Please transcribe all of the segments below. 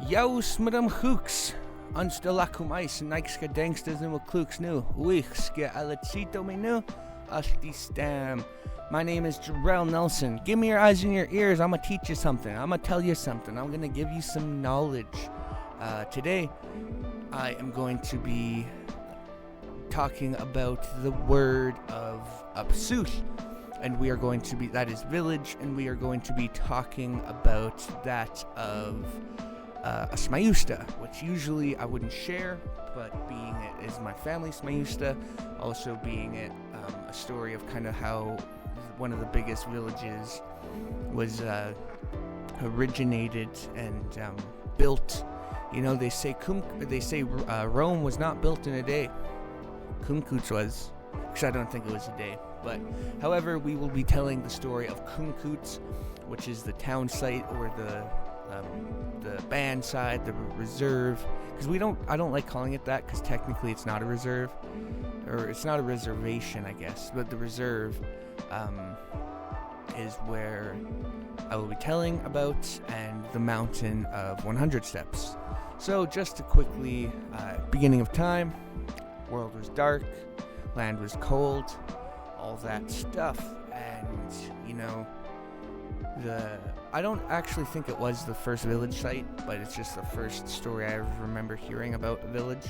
Yaw Smatmcuks Nts Laaqwmays Stl'mstaliwa Uichske Aletsito Menu Astistam. My name is Jarrell Nelson. Give me your eyes and your ears. I'm gonna teach you something. I'm gonna tell you something. I'm gonna give you some knowledge. Today, I am going to be talking about the word of Apsulh, and we are going to be, that is village, and we are going to be talking about that of a Smayusta, which usually I wouldn't share, but being it is my family Smayusta, also being it a story of kind of how one of the biggest villages was originated and built. You know, they say Rome was not built in a day. Cumcuts was, because I don't think it was a day. But however, we will be telling the story of Cumcuts, which is the town site or the band side, the reserve. Because I don't like calling it that, because technically it's not a reserve, or it's not a reservation, I guess. But the reserve is where I will be telling about, and the mountain of 100 steps. So just to quickly, beginning of time, world was dark, land was cold, all that stuff, and you know, I don't actually think it was the first village site, but it's just the first story I ever remember hearing about a village.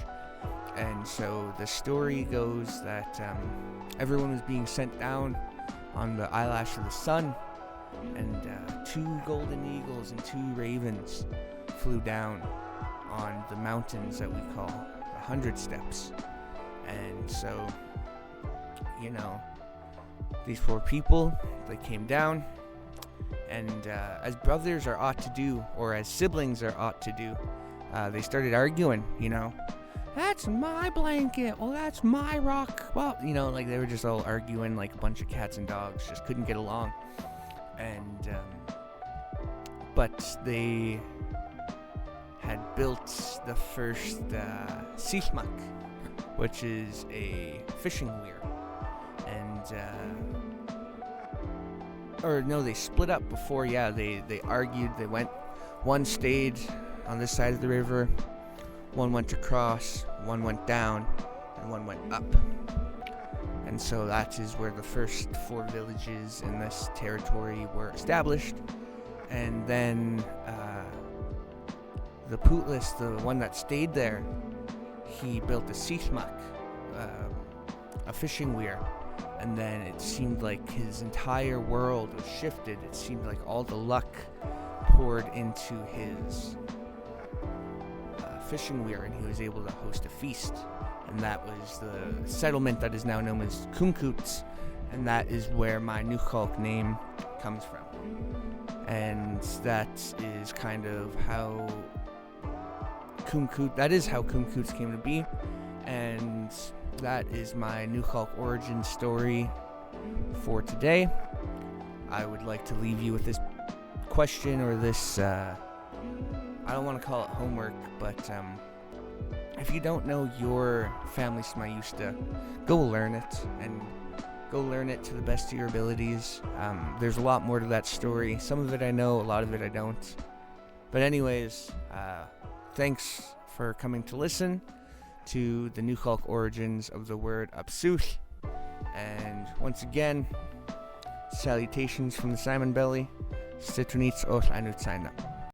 And so the story goes that everyone was being sent down on the eyelash of the sun, and 2 golden eagles and 2 ravens flew down on the mountains that we call 100 steps. And so, you know, these 4 people, they came down, and as brothers are ought to do, or as siblings are ought to do, they started arguing, you know. That's my blanket. Well, that's my rock. Well, you know, like they were just all arguing like a bunch of cats and dogs, just couldn't get along. And, but they had built the first Stl'mstaliwa, which is a fishing weir. And, or no, they split up before, they argued, one stayed on this side of the river, one went across, one went down, and one went up. And so that is where the first 4 villages in this territory were established. And then the Putlis, the one that stayed there, he built a Stl'mstaliwa, a fishing weir. And then it seemed like his entire world was shifted. It seemed like all the luck poured into his fishing weir, and he was able to host a feast. And that was the settlement that is now known as Cumcuts, and that is where my Nukhalk name comes from. And that is kind of how Cumcuts came to be, and that is my Nukhalk origin story for today. I would like to leave you with this question, or this, I don't want to call it homework, but if you don't know your family Smayusta, go learn it, and go learn it to the best of your abilities. There's a lot more to that story. Some of it I know, a lot of it I don't. But anyways, thanks for coming to listen to the Nukhalk origins of the word Apsulh. And once again, salutations from the Simon Belly. Stl'mstaliwa.